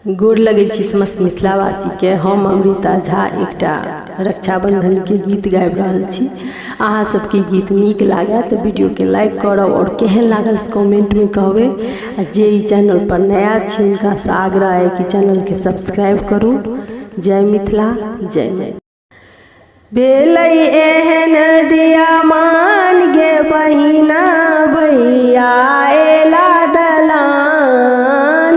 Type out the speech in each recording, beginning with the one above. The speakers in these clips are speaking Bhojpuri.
गोर लगे छी समस्त मिथिलावासी के। हम अमृता झा एकटा रक्षाबंधन के गीत गाबि रहल छी। अहाँ सबके गीत नीक लागे तो वीडियो के लाइक करब और केहन लागल कमेंट में कहबे। जे ई चैनल पर नया छी उनका से आग्रह है कि चैनल के सब्सक्राइब करू। जय मिथिला, जय जय। भेलै एहन दिया मान गे बहिना भैया एला दलान।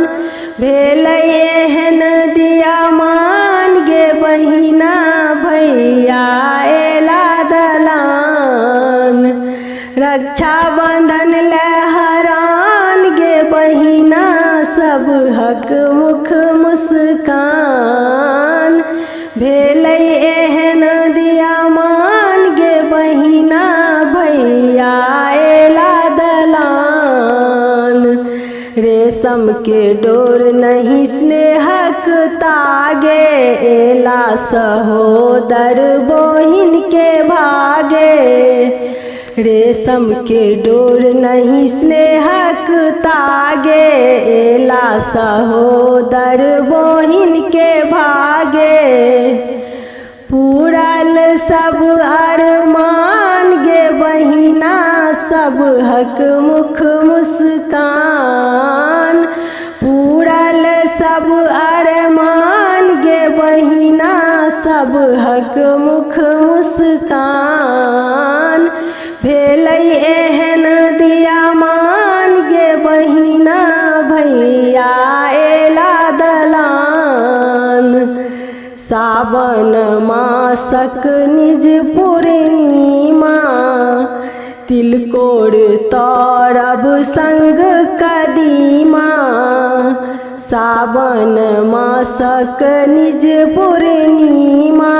भेलै एहन दिया मान गे बहिना भैया एला दलान। रक्षा बंधन लहरान गे बहिना सब हक मुख मुस्कान। भेलै एहन दिया मान गे बहिना भैया एला दलान। रेशम के डोर नहीं स्नेहक तागे एला सहोदर बहिन के भागे। रेशम के डोर नहीं स्नेहक तागे एला सहोदर बहिन के भागे। पूरल सब अरमान गे बहिना सब हक मुख मुस्कान। पूरल सब अरमान गे बहिना सब हक मुख मुस्कान। भेलै एहन दिया मान गे बहिना भैया एला दलान। सावन मासक निज पूर्णिमा तिलकोर तरब संग कदीमा। सावन मासक निज पूर्णिमा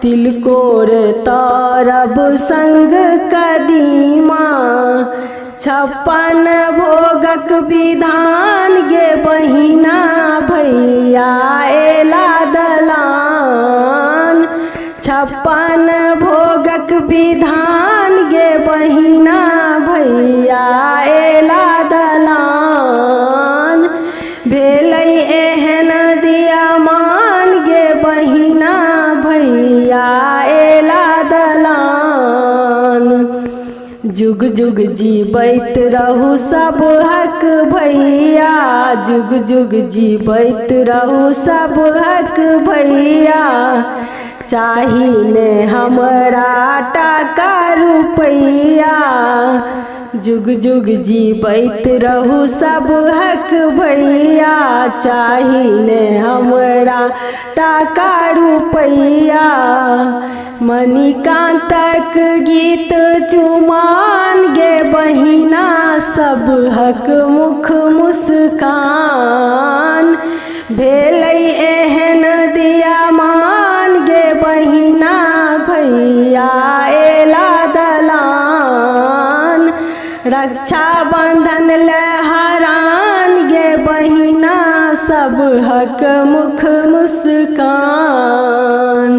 तिलकोर तरब संग कदीमा। 56 भोगक विधान गे बहिना भैया एला दलान। 56 भोगक विधान गे बहिना भैया एला दलान। भेलै एहन दिया मान गे बहिना भैया एला दलान। जुग जुग जीबैत रहू सब हक भैया। जुग जुग जीबैत रहू सब हक भैया। चाही ने हमरा टाका रुपैया। जुग जुग जीबैत रहू सब हक भैया। चाही ने हमरा टाका रुपैया। मणिकांतक गीत चुमान गे बहिना सब हक मुख मुस्कान। भेलै एहन दिया मान गे बहिना भैया एला दलान। रक्षा बंधन लहरान गे बहिना सब हक मुख मुस्कान।